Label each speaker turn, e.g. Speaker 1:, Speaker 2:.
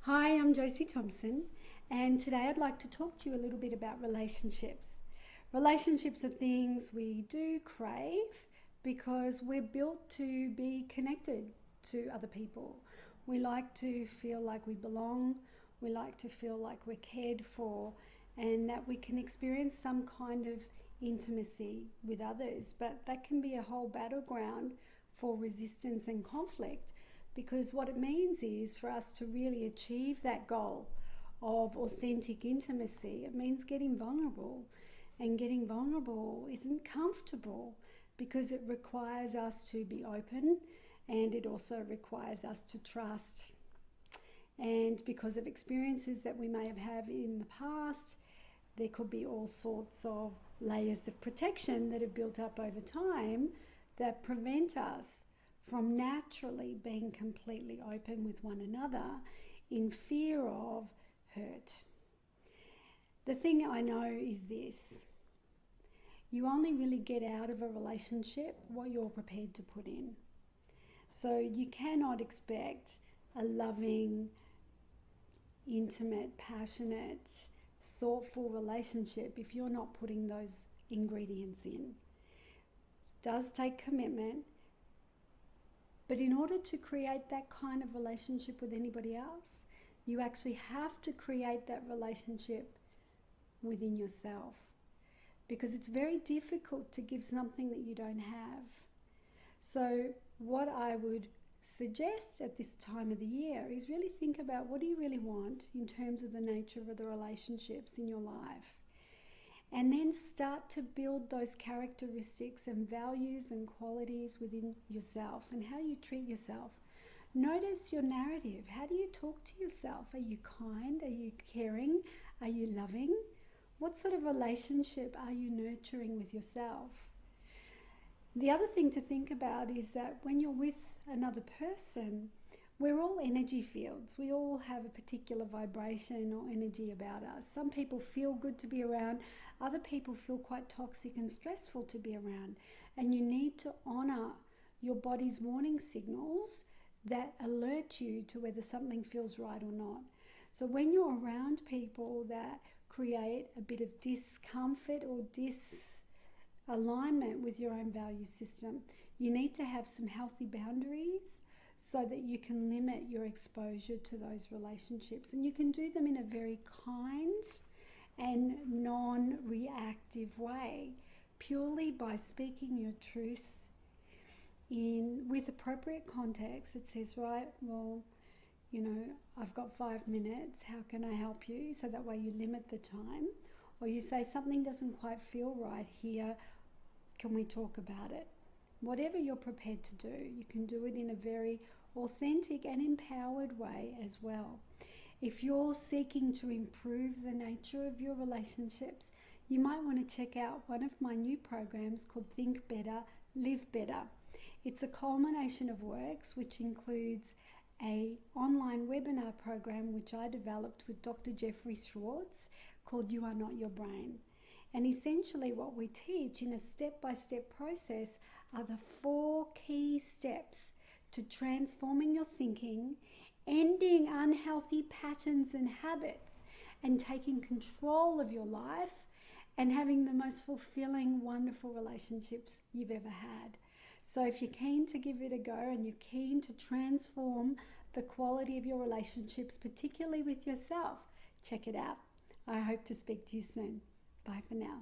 Speaker 1: Hi, I'm Josie Thomson, and today I'd like to talk to you a little bit about relationships. Relationships are things we do crave because we're built to be connected to other people. We like to feel like we belong, we like to feel like we're cared for, and that we can experience some kind of intimacy with others. But that can be a whole battleground for resistance and conflict, because what it means is for us to really achieve that goal of authentic intimacy, it means getting vulnerable. And getting vulnerable isn't comfortable because it requires us to be open, and it also requires us to trust. And because of experiences that we may have had in the past, there could be all sorts of layers of protection that have built up over time that prevent us from naturally being completely open with one another in fear of hurt. The thing I know is this: you only really get out of a relationship what you're prepared to put in. So you cannot expect a loving, intimate, passionate, thoughtful relationship if you're not putting those ingredients in. It does take commitment. But in order to create that kind of relationship with anybody else, you actually have to create that relationship within yourself, because it's very difficult to give something that you don't have. So what I would suggest at this time of the year is really think about, what do you really want in terms of the nature of the relationships in your life? And then start to build those characteristics and values and qualities within yourself and how you treat yourself. Notice your narrative. How do you talk to yourself? Are you kind? Are you caring? Are you loving? What sort of relationship are you nurturing with yourself? The other thing to think about is that when you're with another person, we're all energy fields. We all have a particular vibration or energy about us. Some people feel good to be around. Other people feel quite toxic and stressful to be around. And you need to honor your body's warning signals that alert you to whether something feels right or not. So when you're around people that create a bit of discomfort or disalignment with your own value system, you need to have some healthy boundaries so that you can limit your exposure to those relationships. And you can do them in a very kind and non-reactive way, purely by speaking your truth with appropriate context. It says, right, well, I've got 5 minutes, how can I help you? So that way you limit the time. Or you say, something doesn't quite feel right here, can we talk about it? Whatever you're prepared to do, you can do it in a very authentic and empowered way as well. If you're seeking to improve the nature of your relationships, you might want to check out one of my new programs called Think Better, Live Better. It's a culmination of works which includes an online webinar program which I developed with Dr. Jeffrey Schwartz called You Are Not Your Brain. And essentially what we teach in a step-by-step process are the 4 key steps to transforming your thinking, ending unhealthy patterns and habits, and taking control of your life and having the most fulfilling, wonderful relationships you've ever had. So if you're keen to give it a go and you're keen to transform the quality of your relationships, particularly with yourself, check it out. I hope to speak to you soon. Bye for now.